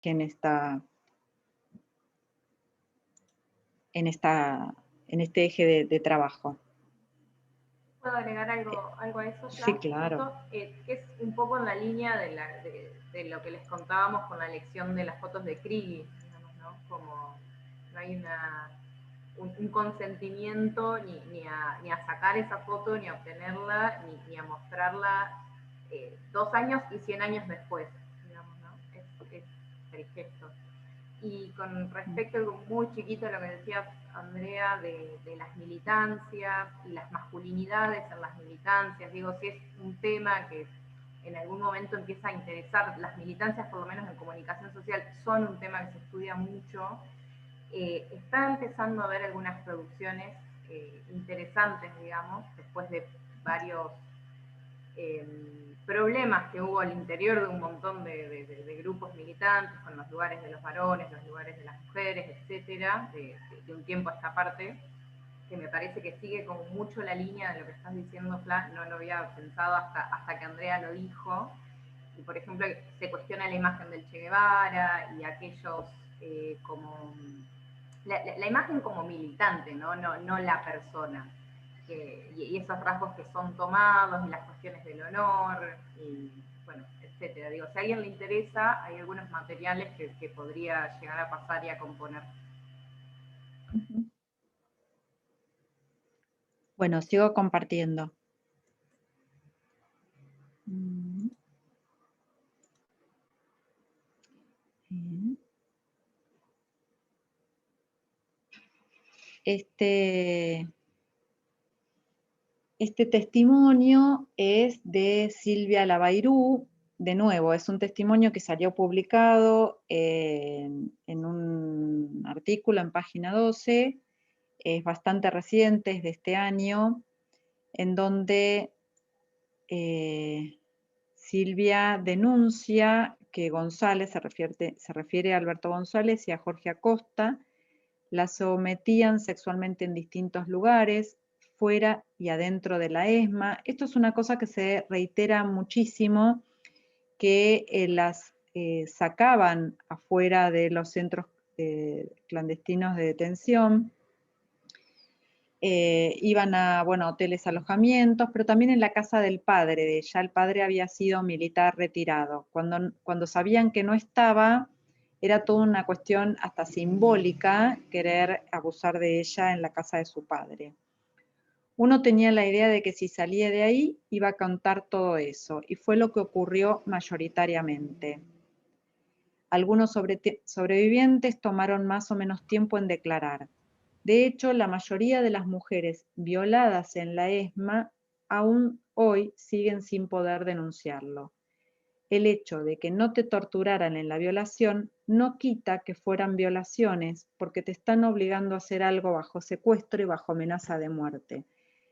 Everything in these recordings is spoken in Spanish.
en este eje de trabajo. ¿Puedo agregar algo a eso, Sí, Fla? claro. Justo, que es un poco en la línea de lo que les contábamos con la lección de las fotos de Krigi, digamos, ¿no? Como no hay un consentimiento ni a sacar esa foto, ni a obtenerla, ni a mostrarla 2 años y 100 años después, digamos, ¿no? Es el gesto. Y con respecto a algo muy chiquito a lo que decía Andrea de las militancias y las masculinidades en las militancias, digo, si es un tema que en algún momento empieza a interesar, las militancias, por lo menos en comunicación social, son un tema que se estudia mucho. Está empezando a haber algunas producciones interesantes, digamos, después de varios problemas que hubo al interior de un montón de grupos militantes, con los lugares de los varones, los lugares de las mujeres, etcétera, de un tiempo a esta parte, que me parece que sigue como mucho la línea de lo que estás diciendo, Fla, no lo había pensado hasta que Andrea lo dijo. Y por ejemplo, se cuestiona la imagen del Che Guevara y aquellos como la imagen como militante, no la persona. Y esos rasgos que son tomados, y las cuestiones del honor, y bueno, etcétera. Digo, si a alguien le interesa, hay algunos materiales que podría llegar a pasar y a componer. Bueno, sigo compartiendo. Este testimonio es de Silvia Labairú. De nuevo, es un testimonio que salió publicado en un artículo en página 12, es bastante reciente, es de este año, en donde Silvia denuncia que González, se refiere a Alberto González y a Jorge Acosta, la sometían sexualmente en distintos lugares, fuera y adentro de la ESMA. Esto es una cosa que se reitera muchísimo, que las sacaban afuera de los centros clandestinos de detención, iban a, bueno, hoteles, alojamientos, pero también en la casa del padre de ella. El padre había sido militar retirado. Cuando sabían que no estaba, era toda una cuestión hasta simbólica querer abusar de ella en la casa de su padre. Uno tenía la idea de que si salía de ahí iba a contar todo eso, y fue lo que ocurrió mayoritariamente. Algunos sobrevivientes tomaron más o menos tiempo en declarar. De hecho, la mayoría de las mujeres violadas en la ESMA aún hoy siguen sin poder denunciarlo. El hecho de que no te torturaran en la violación no quita que fueran violaciones, porque te están obligando a hacer algo bajo secuestro y bajo amenaza de muerte.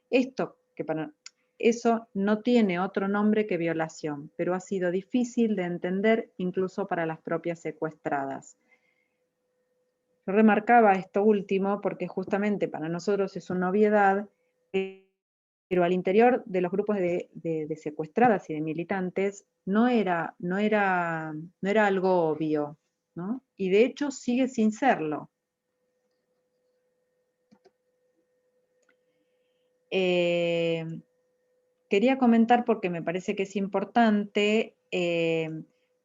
Eso no tiene otro nombre que violación, pero ha sido difícil de entender incluso para las propias secuestradas. Yo remarcaba esto último porque justamente para nosotros es una obviedad, pero al interior de los grupos de secuestradas y de militantes no era algo obvio, ¿no? Y de hecho sigue sin serlo. Quería comentar porque me parece que es importante,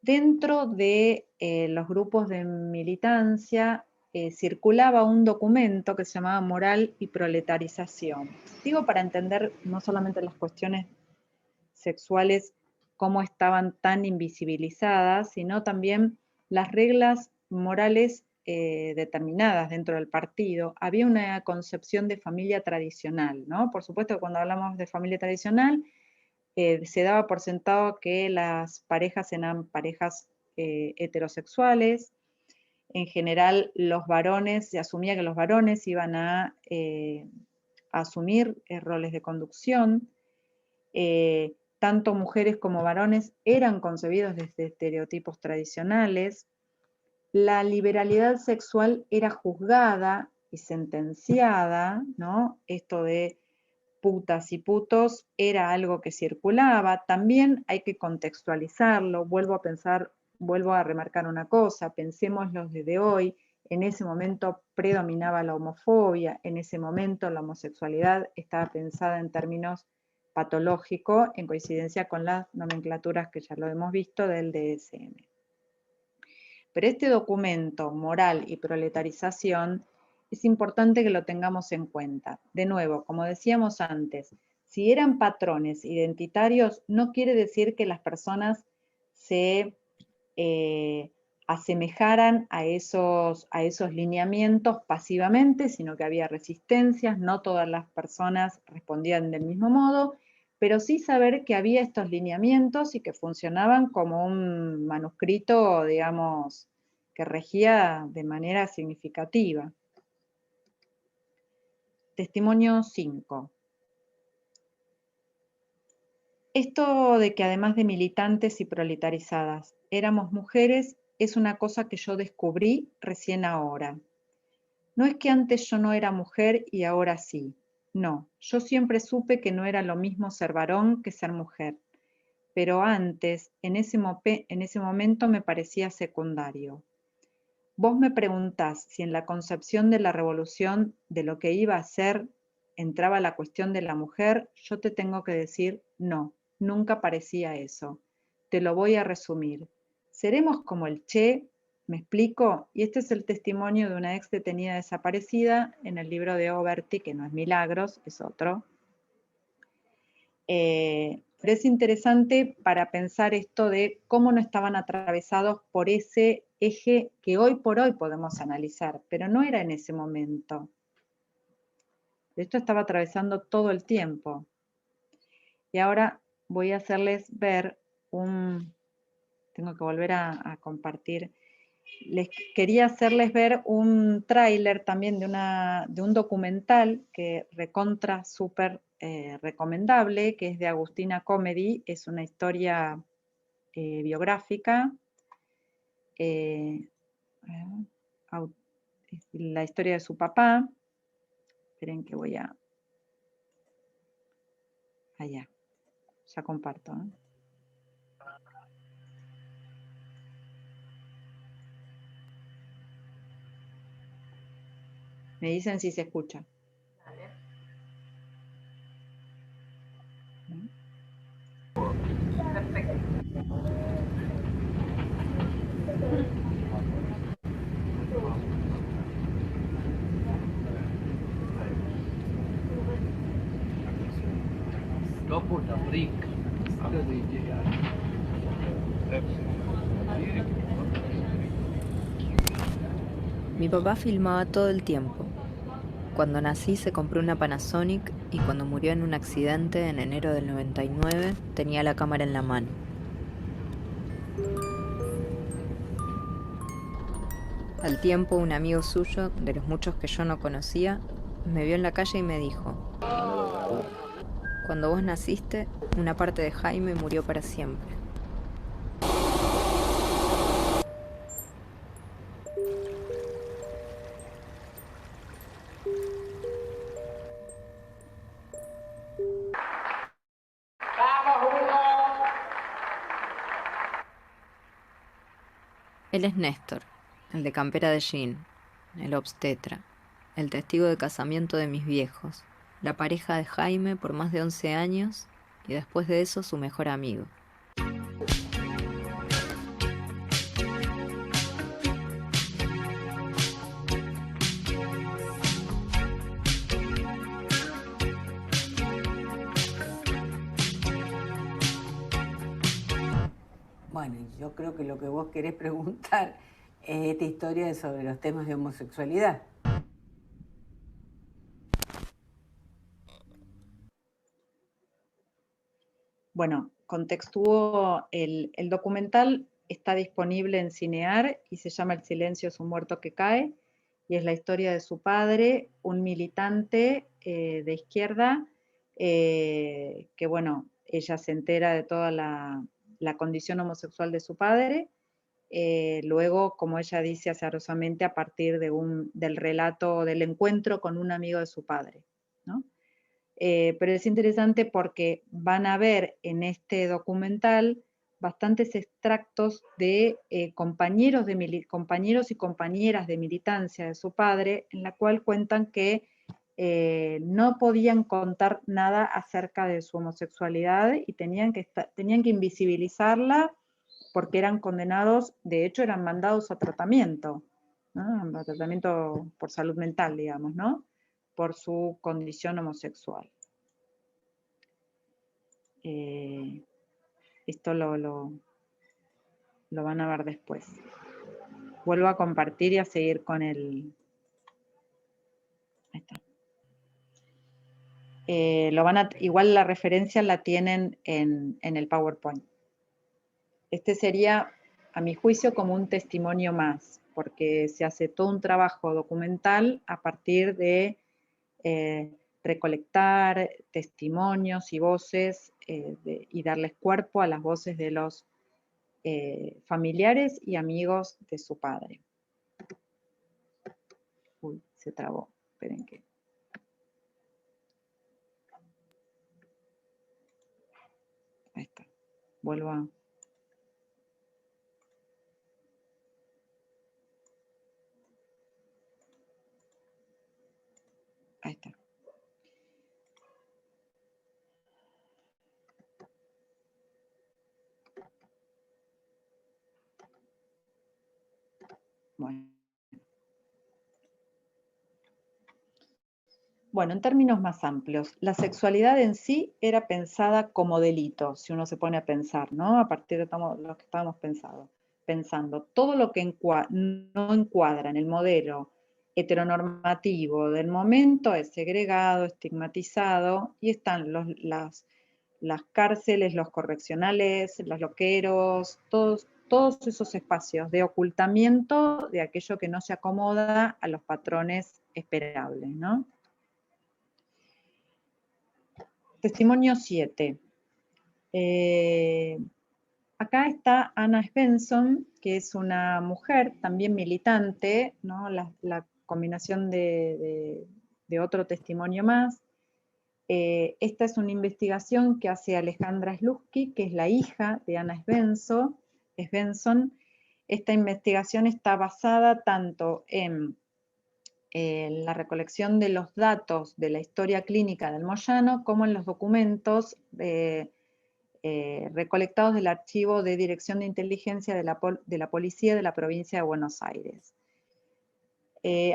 dentro de los grupos de militancia circulaba un documento que se llamaba Moral y Proletarización. Digo, para entender no solamente las cuestiones sexuales, cómo estaban tan invisibilizadas, sino también las reglas morales determinadas dentro del partido. Había una concepción de familia tradicional, ¿no? Por supuesto, cuando hablamos de familia tradicional, se daba por sentado que las parejas eran parejas heterosexuales. En general, los varones, se asumía que los varones iban a asumir roles de conducción. Tanto mujeres como varones eran concebidos desde estereotipos tradicionales. La liberalidad sexual era juzgada y sentenciada, ¿no? Esto de putas y putos era algo que circulaba. También hay que contextualizarlo. Vuelvo a pensar vuelvo a remarcar una cosa, pensémoslo desde hoy, en ese momento predominaba la homofobia, en ese momento la homosexualidad estaba pensada en términos patológicos, en coincidencia con las nomenclaturas que ya lo hemos visto del DSM. Pero este documento, Moral y Proletarización, es importante que lo tengamos en cuenta. De nuevo, como decíamos antes, si eran patrones identitarios, no quiere decir que las personas se asemejaran a esos lineamientos pasivamente, sino que había resistencias, no todas las personas respondían del mismo modo, pero sí saber que había estos lineamientos y que funcionaban como un manuscrito, digamos, que regía de manera significativa. Testimonio 5. Esto de que además de militantes y proletarizadas éramos mujeres es una cosa que yo descubrí recién ahora. No es que antes yo no era mujer y ahora sí. No, yo siempre supe que no era lo mismo ser varón que ser mujer. Pero antes, en ese momento me parecía secundario. Vos me preguntás si en la concepción de la revolución de lo que iba a ser entraba la cuestión de la mujer, yo te tengo que decir no, nunca parecía eso. Te lo voy a resumir. Seremos como el Che, ¿me explico? Y este es el testimonio de una ex detenida desaparecida en el libro de Oberty, que no es Milagros, es otro. Pero es interesante para pensar esto de cómo no estaban atravesados por ese eje que hoy por hoy podemos analizar, pero no era en ese momento. Esto estaba atravesando todo el tiempo. Y ahora voy a hacerles ver tengo que volver a compartir. Quería hacerles ver un tráiler también de un documental que recontra súper recomendable, que es de Agustina Comedy, es una historia biográfica, la historia de su papá. Esperen que voy allá, ya comparto. Me dicen si se escucha. Perfecto. Mi papá filmaba todo el tiempo. Cuando nací se compró una Panasonic y cuando murió en un accidente en enero del 99 tenía la cámara en la mano. Al tiempo, un amigo suyo, de los muchos que yo no conocía, me vio en la calle y me dijo: cuando vos naciste, una parte de Jaime murió para siempre. Él es Néstor, el de campera de jean, el obstetra, el testigo de casamiento de mis viejos, la pareja de Jaime por más de 11 años y después de eso su mejor amigo. Bueno, yo creo que lo que vos querés preguntar es esta historia sobre los temas de homosexualidad. Bueno, contextúo, el documental está disponible en Cinear y se llama El silencio es un muerto que cae, y es la historia de su padre, un militante de izquierda, que bueno, ella se entera de toda la condición homosexual de su padre, luego, como ella dice azarosamente, a partir del relato del encuentro con un amigo de su padre, ¿no? Pero es interesante porque van a ver en este documental bastantes extractos de compañeros y compañeras de militancia de su padre, en la cual cuentan que no podían contar nada acerca de su homosexualidad y tenían que invisibilizarla porque eran condenados, de hecho eran mandados a tratamiento, ¿no? A tratamiento por salud mental, digamos, ¿no? Por su condición homosexual. Esto lo van a ver después. Vuelvo a compartir y a seguir con el... Ahí está. Igual la referencia la tienen en el PowerPoint. Este sería, a mi juicio, como un testimonio más, porque se hace todo un trabajo documental a partir de recolectar testimonios y voces y darles cuerpo a las voces de los familiares y amigos de su padre. Uy, se trabó, esperen que... Ahí está, vuelvo a... Ahí está. Bueno, en términos más amplios, la sexualidad en sí era pensada como delito, si uno se pone a pensar, ¿no? A partir de lo que estábamos pensando. Todo lo que no encuadra en el modelo heteronormativo del momento es segregado, estigmatizado, y están las cárceles, los correccionales, los loqueros, todos esos espacios de ocultamiento de aquello que no se acomoda a los patrones esperables, ¿no? Testimonio 7. Acá está Anna Svensson, que es una mujer también militante, ¿no? La combinación de otro testimonio más. Esta es una investigación que hace Alejandra Slutsky, que es la hija de Anna Svensson. Esta investigación está basada tanto en la recolección de los datos de la historia clínica del Moyano, como en los documentos recolectados del Archivo de Dirección de Inteligencia de la Policía de la Provincia de Buenos Aires.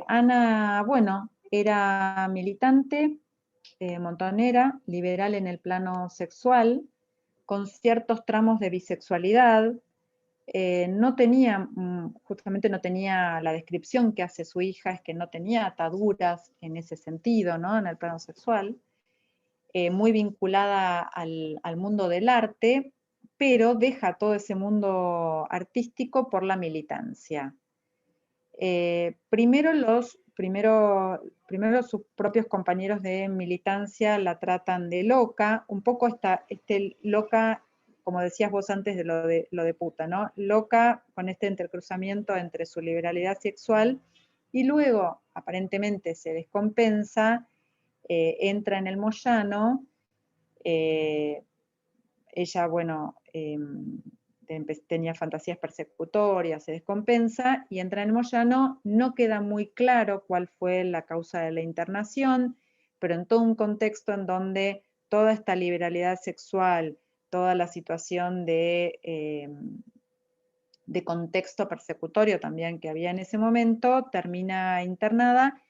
Ana, bueno, era militante, montonera, liberal en el plano sexual, con ciertos tramos de bisexualidad. Justamente no tenía la descripción que hace su hija, es que no tenía ataduras en ese sentido, ¿no? En el plano sexual, muy vinculada al mundo del arte, pero deja todo ese mundo artístico por la militancia. Primero sus propios compañeros de militancia la tratan de loca, un poco loca, como decías vos antes de lo de puta, ¿no? Loca con este entrecruzamiento entre su liberalidad sexual y luego aparentemente se descompensa, entra en el Moyano, ella, bueno, tenía fantasías persecutorias, se descompensa y entra en el Moyano. No queda muy claro cuál fue la causa de la internación, pero en todo un contexto en donde toda esta liberalidad sexual, toda la situación de contexto persecutorio también que había en ese momento, termina internada,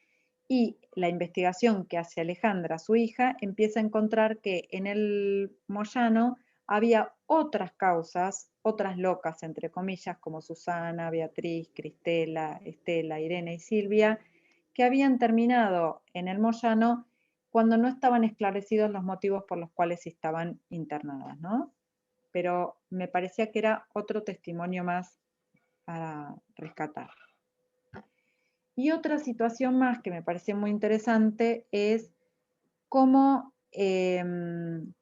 y la investigación que hace Alejandra, su hija, empieza a encontrar que en el Moyano había otras causas, otras locas, entre comillas, como Susana, Beatriz, Cristela, Estela, Irene y Silvia, que habían terminado en el Moyano cuando no estaban esclarecidos los motivos por los cuales estaban internadas, ¿no? Pero me parecía que era otro testimonio más para rescatar. Y otra situación más que me parece muy interesante es cómo, yo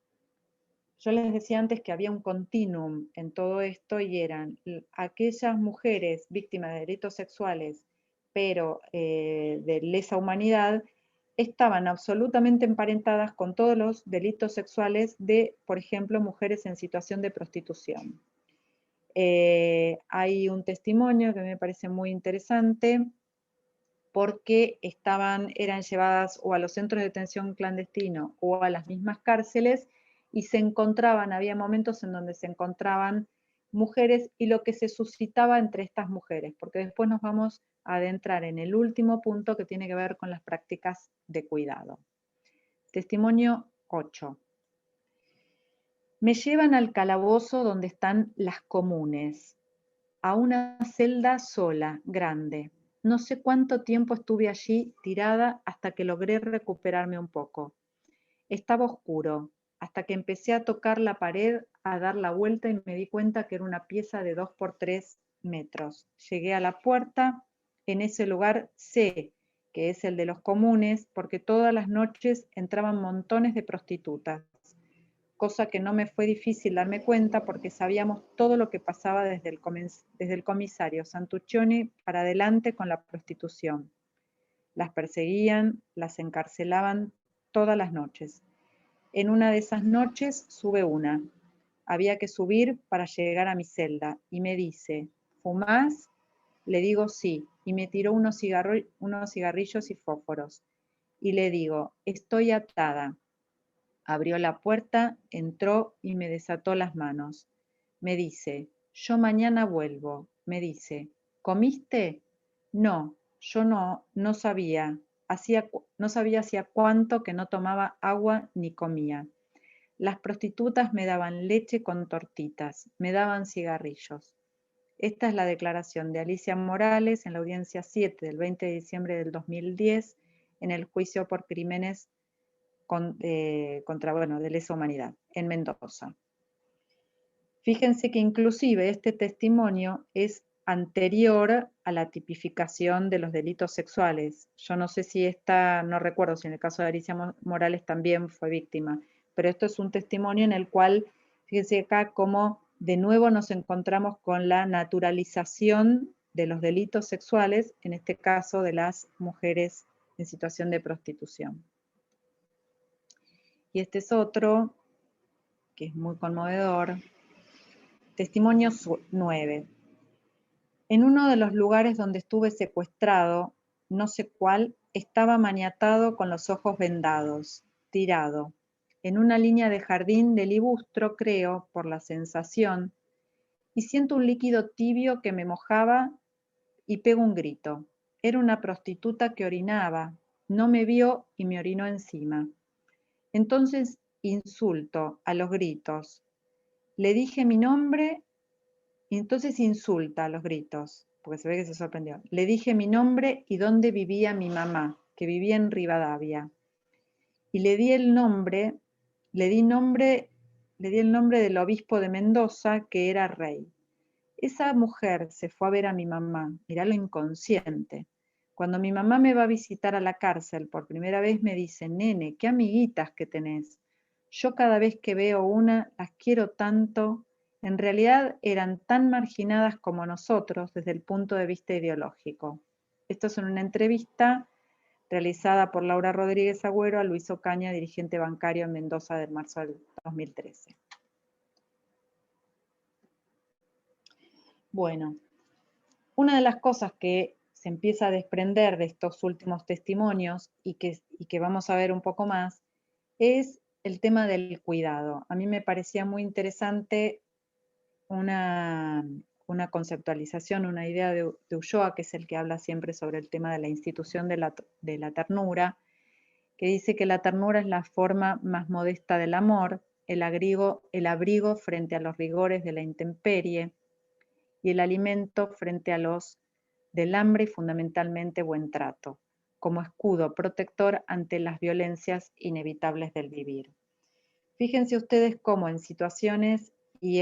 les decía antes que había un continuum en todo esto, y eran aquellas mujeres víctimas de delitos sexuales, pero de lesa humanidad, estaban absolutamente emparentadas con todos los delitos sexuales de, por ejemplo, mujeres en situación de prostitución. Hay un testimonio que me parece muy interesante porque eran llevadas o a los centros de detención clandestino o a las mismas cárceles y había momentos en donde se encontraban mujeres y lo que se suscitaba entre estas mujeres, porque después nos vamos a adentrar en el último punto que tiene que ver con las prácticas de cuidado. Testimonio 8. Me llevan al calabozo donde están las comunes, a una celda sola, grande. No sé cuánto tiempo estuve allí tirada hasta que logré recuperarme un poco. Estaba oscuro, hasta que empecé a tocar la pared, a dar la vuelta y me di cuenta que era una pieza de 2 por 3 metros. Llegué a la puerta, en ese lugar sé que es el de los comunes, porque todas las noches entraban montones de prostitutas, cosa que no me fue difícil darme cuenta porque sabíamos todo lo que pasaba desde el comisario Santuccioni para adelante con la prostitución. Las perseguían, las encarcelaban todas las noches. En una de esas noches sube una. Había que subir para llegar a mi celda y me dice, ¿fumás? Le digo sí, y me tiró unos cigarrillos y fósforos. Y le digo, estoy atada. Abrió la puerta, entró y me desató las manos. Me dice, yo mañana vuelvo. Me dice, ¿comiste? No, yo no sabía. No sabía hacía cuánto que no tomaba agua ni comía. Las prostitutas me daban leche con tortitas, me daban cigarrillos. Esta es la declaración de Alicia Morales en la audiencia 7 del 20 de diciembre del 2010 en el juicio por crímenes de lesa humanidad en Mendoza. Fíjense que inclusive este testimonio es anterior a la tipificación de los delitos sexuales. Yo no sé si no recuerdo si en el caso de Alicia Morales también fue víctima, pero esto es un testimonio en el cual, fíjense acá cómo de nuevo nos encontramos con la naturalización de los delitos sexuales, en este caso de las mujeres en situación de prostitución. Y este es otro, que es muy conmovedor. Testimonio 9. En uno de los lugares donde estuve secuestrado, no sé cuál, estaba maniatado con los ojos vendados, tirado, en una línea de jardín de libustro, creo, por la sensación, y siento un líquido tibio que me mojaba y pego un grito. Era una prostituta que orinaba, no me vio y me orinó encima. Entonces insulto a los gritos. Le dije mi nombre y entonces insulta a los gritos, porque se ve que se sorprendió. Le dije mi nombre y dónde vivía mi mamá, que vivía en Rivadavia. Y le di el nombre del obispo de Mendoza, que era rey. Esa mujer se fue a ver a mi mamá, mirá lo inconsciente. Cuando mi mamá me va a visitar a la cárcel por primera vez me dice, nene, qué amiguitas que tenés. Yo cada vez que veo una, las quiero tanto. En realidad eran tan marginadas como nosotros desde el punto de vista ideológico. Esto es en una entrevista realizada por Laura Rodríguez Agüero a Luis Ocaña, dirigente bancario en Mendoza del marzo del 2013. Bueno, una de las cosas que se empieza a desprender de estos últimos testimonios y que vamos a ver un poco más es el tema del cuidado. A mí me parecía muy interesante una conceptualización, una idea de Ulloa, que es el que habla siempre sobre el tema de la institución de la ternura, que dice que la ternura es la forma más modesta del amor, el abrigo frente a los rigores de la intemperie y el alimento frente a los del hambre y fundamentalmente buen trato, como escudo protector ante las violencias inevitables del vivir. Fíjense ustedes cómo en situaciones y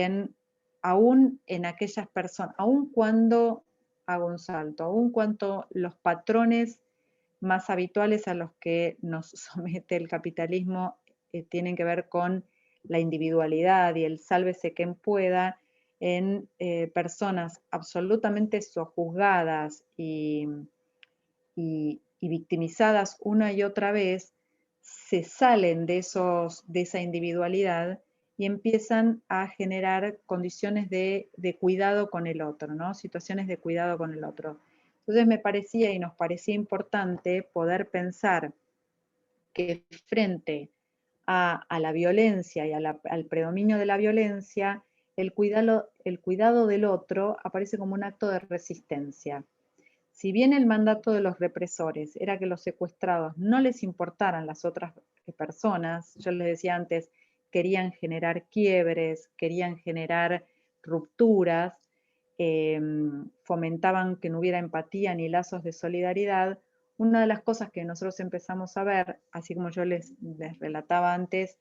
aún en aquellas personas, aún cuando, hago un salto, aún cuando los patrones más habituales a los que nos somete el capitalismo tienen que ver con la individualidad y el sálvese quien pueda, en personas absolutamente sojuzgadas y victimizadas una y otra vez, se salen de esa individualidad y empiezan a generar condiciones de cuidado con el otro, ¿no? Situaciones de cuidado con el otro. Entonces me parecía y nos parecía importante poder pensar que frente a la violencia y al predominio de la violencia, el cuidado del otro aparece como un acto de resistencia. Si bien el mandato de los represores era que los secuestrados no les importaran las otras personas, yo les decía antes, querían generar quiebres, querían generar rupturas, fomentaban que no hubiera empatía ni lazos de solidaridad, una de las cosas que nosotros empezamos a ver, así como yo les relataba antes,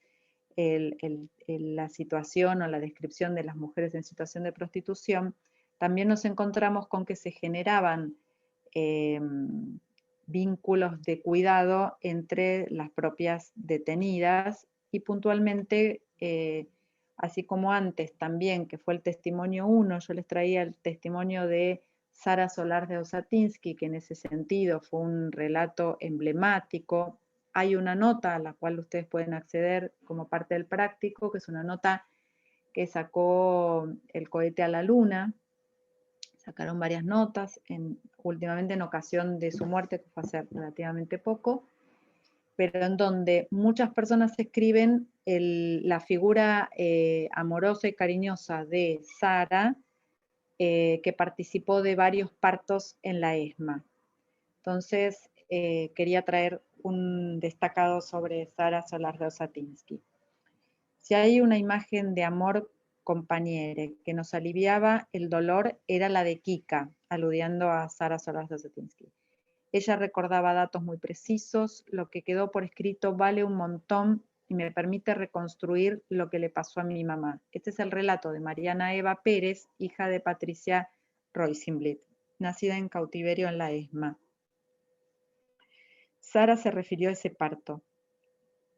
la situación o la descripción de las mujeres en situación de prostitución, también nos encontramos con que se generaban vínculos de cuidado entre las propias detenidas y puntualmente, así como antes también, que fue el testimonio 1, yo les traía el testimonio de Sara Solar de Osatinsky, que en ese sentido fue un relato emblemático. Hay una nota a la cual ustedes pueden acceder como parte del práctico, que es una nota que sacó el cohete a la luna. Sacaron varias notas, últimamente en ocasión de su muerte, que fue hace relativamente poco, pero en donde muchas personas escriben la figura amorosa y cariñosa de Sara, que participó de varios partos en la ESMA. Entonces, quería traer un destacado sobre Sara Solar de Osatinsky. Si hay una imagen de amor compañere que nos aliviaba el dolor, era la de Kika, aludiendo a Sara Solar de Osatinsky. Ella recordaba datos muy precisos, lo que quedó por escrito vale un montón y me permite reconstruir lo que le pasó a mi mamá. Este es el relato de Mariana Eva Pérez, hija de Patricia Roisenblit, nacida en cautiverio en la ESMA. Sara se refirió a ese parto.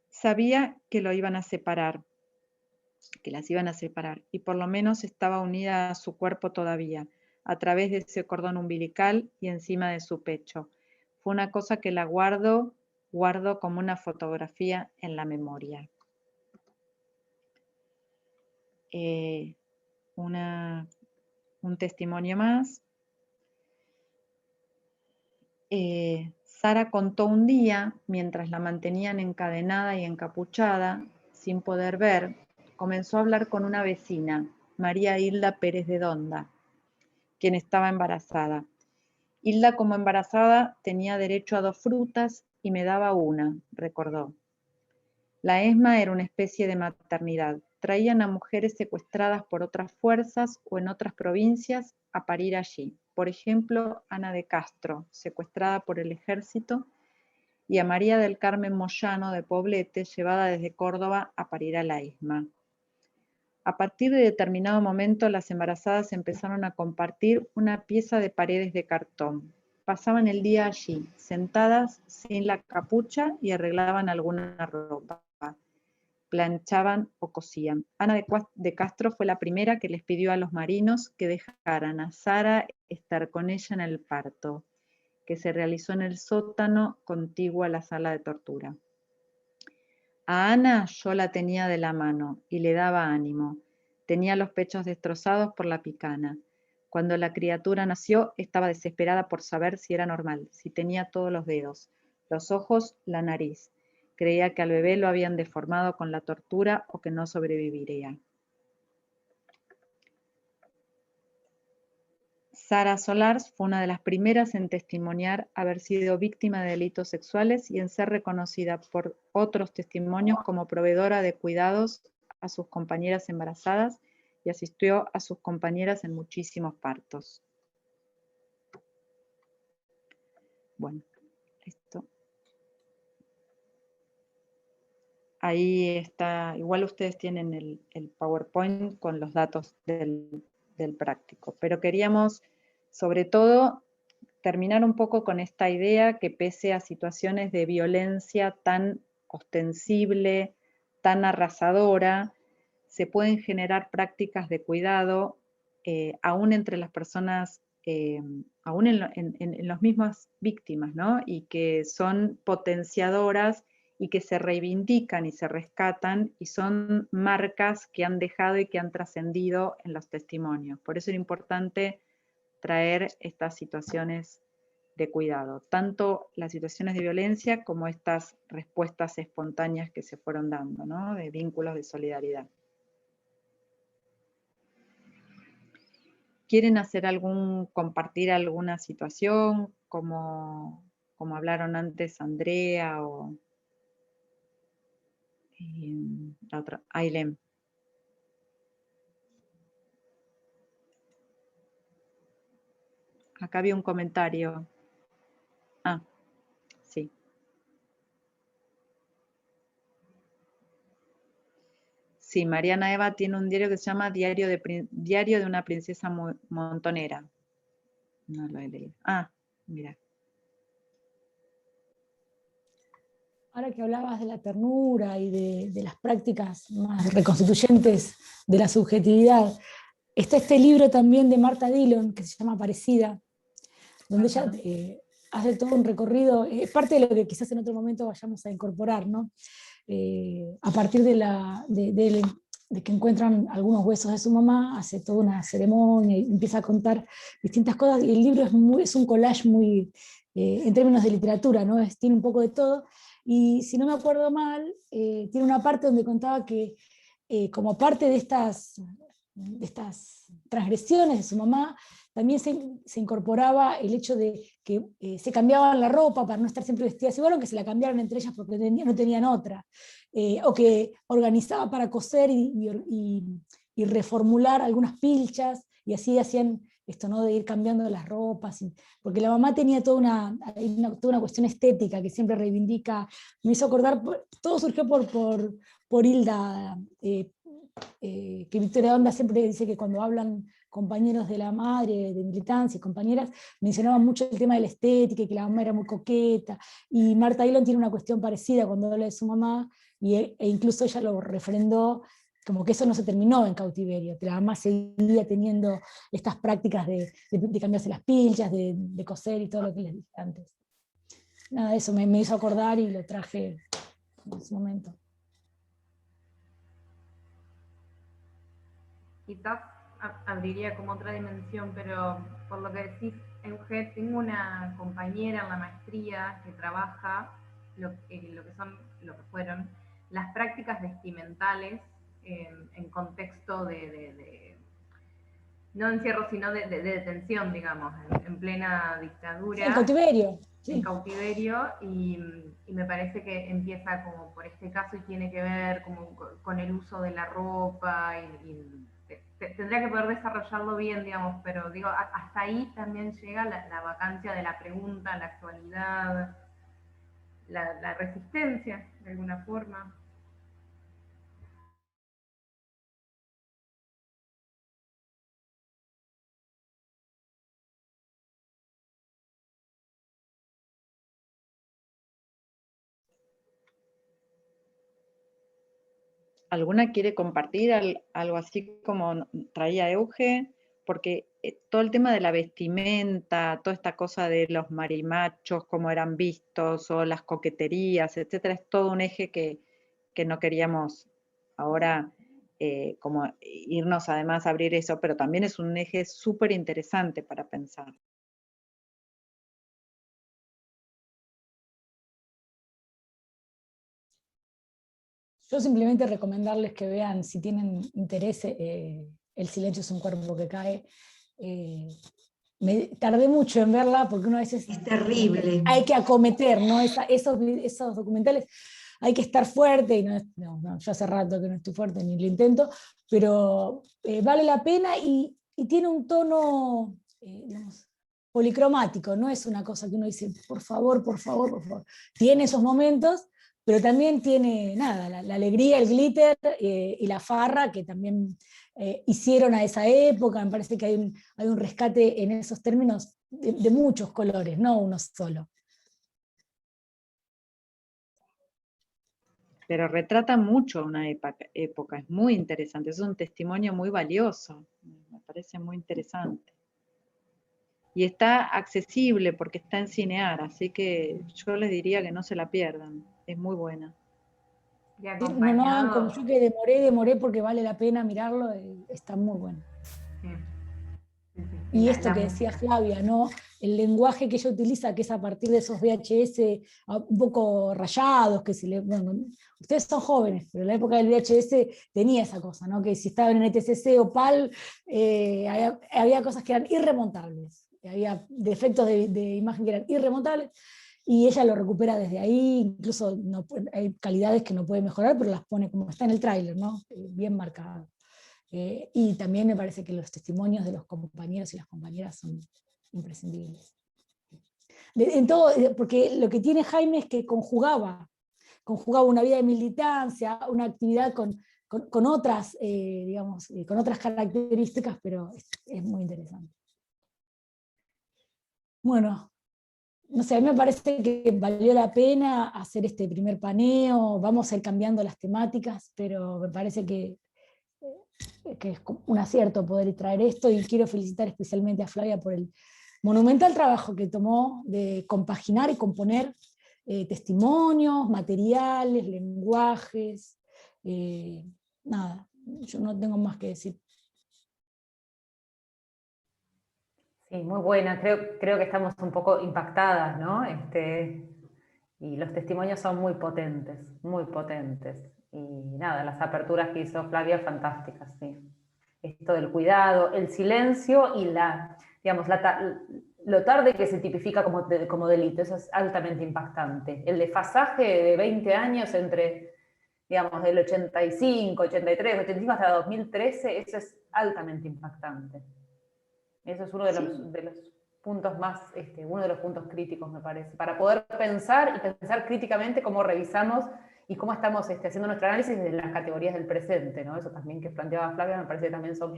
Sabía que lo iban a separar, que las iban a separar, y por lo menos estaba unida a su cuerpo todavía, a través de ese cordón umbilical y encima de su pecho. Fue una cosa que la guardo como una fotografía en la memoria. Un testimonio más. Sara contó un día, mientras la mantenían encadenada y encapuchada, sin poder ver, comenzó a hablar con una vecina, María Hilda Pérez de Donda, quien estaba embarazada. Hilda, como embarazada, tenía derecho a 2 frutas y me daba una, recordó. La ESMA era una especie de maternidad. Traían a mujeres secuestradas por otras fuerzas o en otras provincias a parir allí. Por ejemplo, Ana de Castro, secuestrada por el ejército, y a María del Carmen Moyano de Poblete, llevada desde Córdoba a parir a la ESMA. A partir de determinado momento, las embarazadas empezaron a compartir una pieza de paredes de cartón. Pasaban el día allí, sentadas sin la capucha y arreglaban alguna ropa. Planchaban o cosían. Ana de Castro fue la primera que les pidió a los marinos que dejaran a Sara estar con ella en el parto, que se realizó en el sótano contiguo a la sala de tortura. A Ana yo la tenía de la mano y le daba ánimo. Tenía los pechos destrozados por la picana. Cuando la criatura nació, estaba desesperada por saber si era normal, si tenía todos los dedos, los ojos, la nariz. Creía que al bebé lo habían deformado con la tortura o que no sobreviviría. Sara Solars fue una de las primeras en testimoniar haber sido víctima de delitos sexuales y en ser reconocida por otros testimonios como proveedora de cuidados a sus compañeras embarazadas y asistió a sus compañeras en muchísimos partos. Bueno, esto. Ahí está, igual ustedes tienen el PowerPoint con los datos del práctico, pero queríamos sobre todo terminar un poco con esta idea que pese a situaciones de violencia tan ostensible, tan arrasadora, se pueden generar prácticas de cuidado aún entre las personas, aún en las mismas víctimas, ¿no? Y que son potenciadoras y que se reivindican y se rescatan y son marcas que han dejado y que han trascendido en los testimonios. Por eso es importante traer estas situaciones de cuidado, tanto las situaciones de violencia como estas respuestas espontáneas que se fueron dando, ¿no? De vínculos de solidaridad. ¿Quieren compartir alguna situación, como hablaron antes Andrea o la otra, Ailem? Acá había un comentario. Ah, sí. Sí, Mariana Eva tiene un diario que se llama Diario de una princesa montonera. No lo he leído. Ah, mira. Ahora que hablabas de la ternura y de las prácticas más reconstituyentes de la subjetividad, está este libro también de Marta Dillon que se llama Parecida, donde ella hace todo un recorrido, parte de lo que quizás en otro momento vayamos a incorporar, ¿no? A partir de que encuentran algunos huesos de su mamá, hace toda una ceremonia y empieza a contar distintas cosas, y el libro es un collage muy, en términos de literatura, ¿no? Tiene un poco de todo, y si no me acuerdo mal, tiene una parte donde contaba que como parte de estas transgresiones de su mamá, también se incorporaba el hecho de que se cambiaban la ropa para no estar siempre vestidas igual, o que se la cambiaran entre ellas porque no tenían otra, o que organizaba para coser y reformular algunas pilchas, y así hacían esto, ¿no? De ir cambiando las ropas, porque la mamá tenía toda una cuestión estética que siempre reivindica. Me hizo acordar, todo surgió por Hilda, que Victoria Onda siempre dice que cuando hablan compañeros de la madre, de militancia y compañeras, mencionaban mucho el tema de la estética y que la mamá era muy coqueta, y Marta Dillon tiene una cuestión parecida cuando habla de su mamá, e incluso ella lo refrendó, como que eso no se terminó en Cautiverio, que la mamá seguía teniendo estas prácticas de cambiarse las pilchas, de coser y todo lo que les dije antes. Nada, eso me hizo acordar y lo traje en ese momento. Quizás abriría como otra dimensión, pero por lo que decís, Euge, tengo una compañera en la maestría que trabaja lo que fueron las prácticas vestimentales en contexto no encierro, sino de detención, digamos, en plena dictadura. Sí, en cautiverio. En cautiverio, y me parece que empieza como por este caso y tiene que ver como con el uso de la ropa y tendría que poder desarrollarlo bien, digamos, pero digo, hasta ahí también llega la vacancia de la pregunta, la actualidad, la resistencia, de alguna forma. ¿Alguna quiere compartir algo así como traía Euge? Porque todo el tema de la vestimenta, toda esta cosa de los marimachos, cómo eran vistos, o las coqueterías, etcétera, es todo un eje que no queríamos ahora como irnos además a abrir eso, pero también es un eje súper interesante para pensar. Yo simplemente recomendarles que vean, si tienen interés, El silencio es un cuerpo que cae. Me tardé mucho en verla porque uno a veces es terrible. Hay que acometer, ¿no? Esos documentales hay que estar fuerte, y yo hace rato que no estoy fuerte ni lo intento, pero vale la pena y tiene un tono, digamos, policromático, no es una cosa que uno dice, por favor, por favor, por favor. Tiene esos momentos, pero también tiene, nada, la alegría, el glitter y la farra que también hicieron a esa época. Me parece que hay un rescate en esos términos de muchos colores, no uno solo. Pero retrata mucho una época, es muy interesante, es un testimonio muy valioso, me parece muy interesante. Y está accesible porque está en Cinear, así que yo les diría que no se la pierdan. es muy buena. Y No hagan como acompañado. yo que demoré porque vale la pena mirarlo, está muy bueno. Sí, sí, sí. Y esto La que decía música. Flavia, ¿no? El lenguaje que ella utiliza, que es a partir de esos VHS un poco rayados, que bueno, ustedes son jóvenes, pero en la época del VHS tenía esa cosa, ¿no? Que si estaban en ETCC o PAL, había cosas que eran irremontables, había defectos de imagen que eran irremontables, y ella lo recupera desde ahí, incluso hay calidades que no puede mejorar, pero las pone como está en el tráiler, ¿no? Bien marcado. Y también me parece que los testimonios de los compañeros y las compañeras son imprescindibles. En todo, porque lo que tiene Jaime es que conjugaba una vida de militancia, una actividad con otras, digamos, con otras características, pero es muy interesante. Bueno, no sé, a mí me parece que valió la pena hacer este primer paneo, vamos a ir cambiando las temáticas, pero me parece que es un acierto poder traer esto, y quiero felicitar especialmente a Flavia por el monumental trabajo que tomó de compaginar y componer testimonios, materiales, lenguajes. Nada, yo no tengo más que decir. Sí, muy buena. Creo que estamos un poco impactadas, ¿no? Y los testimonios son muy potentes, muy potentes. Y nada, las aperturas que hizo Flavia, fantásticas, sí. Esto del cuidado, el silencio y digamos, lo tarde que se tipifica como delito, eso es altamente impactante. El desfasaje de 20 años entre, digamos, del 85, 83, 85 hasta 2013, eso es altamente impactante. Eso es uno de los puntos más, uno de los puntos críticos, me parece, para poder pensar y pensar críticamente cómo revisamos y cómo estamos haciendo nuestro análisis desde las categorías del presente, ¿no? Eso también que planteaba Flavia me parece que también son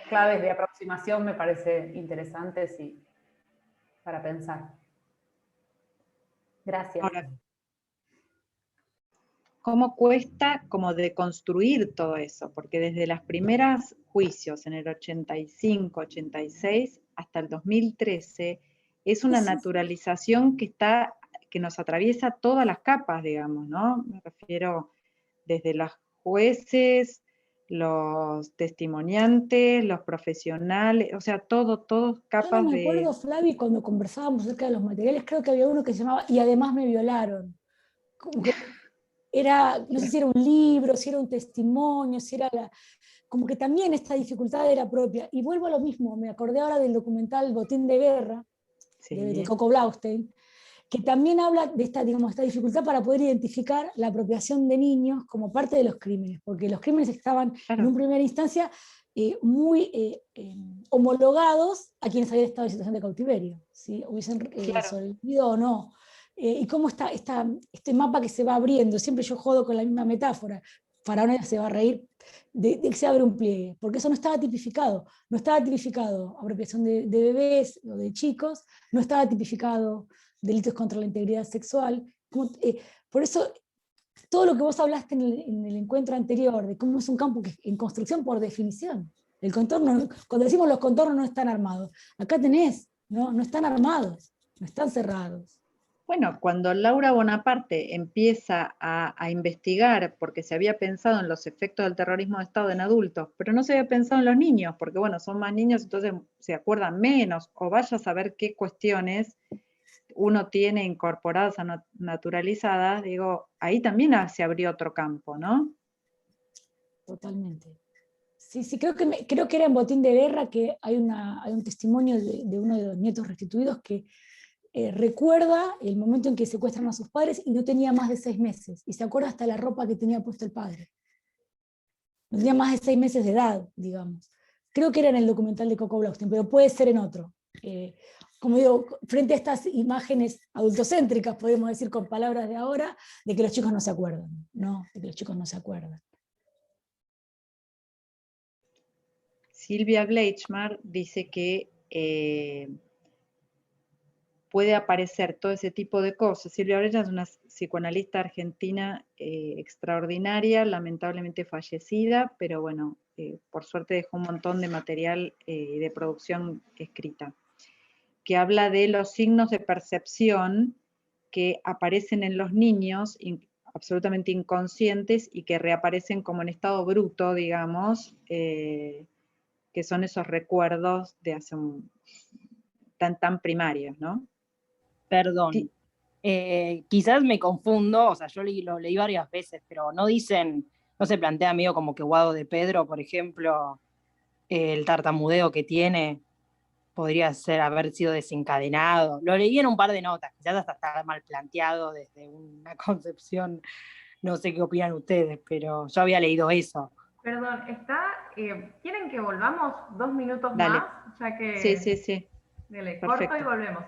claves de aproximación, me parece interesantes y para pensar. Gracias. Ahora, ¿cómo cuesta como deconstruir todo eso? Porque desde las primeras juicios en el 85, 86 hasta el 2013 es una naturalización que nos atraviesa todas las capas, digamos, ¿no? Me refiero desde los jueces, los testimoniantes, los profesionales, o sea, todas Yo no capas me de... acuerdo, Flavi, cuando conversábamos acerca de los materiales, creo que había uno que se llamaba "Y además me violaron". Como que era, no sé si era un libro, si era un testimonio, si era como que también esta dificultad era propia. Y vuelvo a lo mismo, me acordé ahora del documental Botín de Guerra, de Coco Blaustein, que también habla de esta, digamos, esta dificultad para poder identificar la apropiación de niños como parte de los crímenes, porque los crímenes estaban en una primera instancia muy homologados a quienes habían estado en situación de cautiverio, ¿sí? Hubiesen sobrevivido o no. Y cómo este mapa que se va abriendo, siempre yo jodo con la misma metáfora, Faraón se va a reír, de que se abre un pliegue, porque eso no estaba tipificado apropiación de bebés o de chicos, no estaba tipificado delitos contra la integridad sexual. Por eso, todo lo que vos hablaste en el encuentro anterior, de cómo es un campo que en construcción por definición, el contorno, cuando decimos los contornos no están armados, acá tenés, no están armados, no están cerrados. Bueno, cuando Laura Bonaparte empieza a investigar, porque se había pensado en los efectos del terrorismo de Estado en adultos, pero no se había pensado en los niños, porque bueno, son más niños, entonces se acuerdan menos, o vaya a saber qué cuestiones uno tiene incorporadas o naturalizadas, digo, ahí también se abrió otro campo, ¿no? Totalmente. Sí, creo que era en Botín de Guerra que hay un testimonio de uno de los nietos restituidos que recuerda el momento en que secuestran a sus padres y no tenía más de 6 meses, y se acuerda hasta la ropa que tenía puesto el padre. No tenía más de 6 meses de edad, digamos. Creo que era en el documental de Coco Blaustein, pero puede ser en otro. Como digo, frente a estas imágenes adultocéntricas, podemos decir con palabras de ahora, de que los chicos no se acuerdan, ¿no? De que los chicos no se acuerdan. Silvia Bleichmar dice que puede aparecer todo ese tipo de cosas. Silvia Bleichmar es una psicoanalista argentina extraordinaria, lamentablemente fallecida, pero bueno, por suerte dejó un montón de material de producción escrita, que habla de los signos de percepción que aparecen en los niños absolutamente inconscientes y que reaparecen como en estado bruto, digamos, que son esos recuerdos de hace tan primarios, ¿no? Perdón. Sí. Quizás me confundo, o sea, yo lo leí varias veces, pero no se plantea medio como que Guado de Pedro, por ejemplo, el tartamudeo que tiene podría haber sido desencadenado. Lo leí en un par de notas, quizás hasta está mal planteado desde una concepción, no sé qué opinan ustedes, pero yo había leído eso. Perdón, ¿quieren que volvamos 2 minutos Dale. más? Ya que... Sí, sí, sí. Dele, Perfecto. corto y volvemos.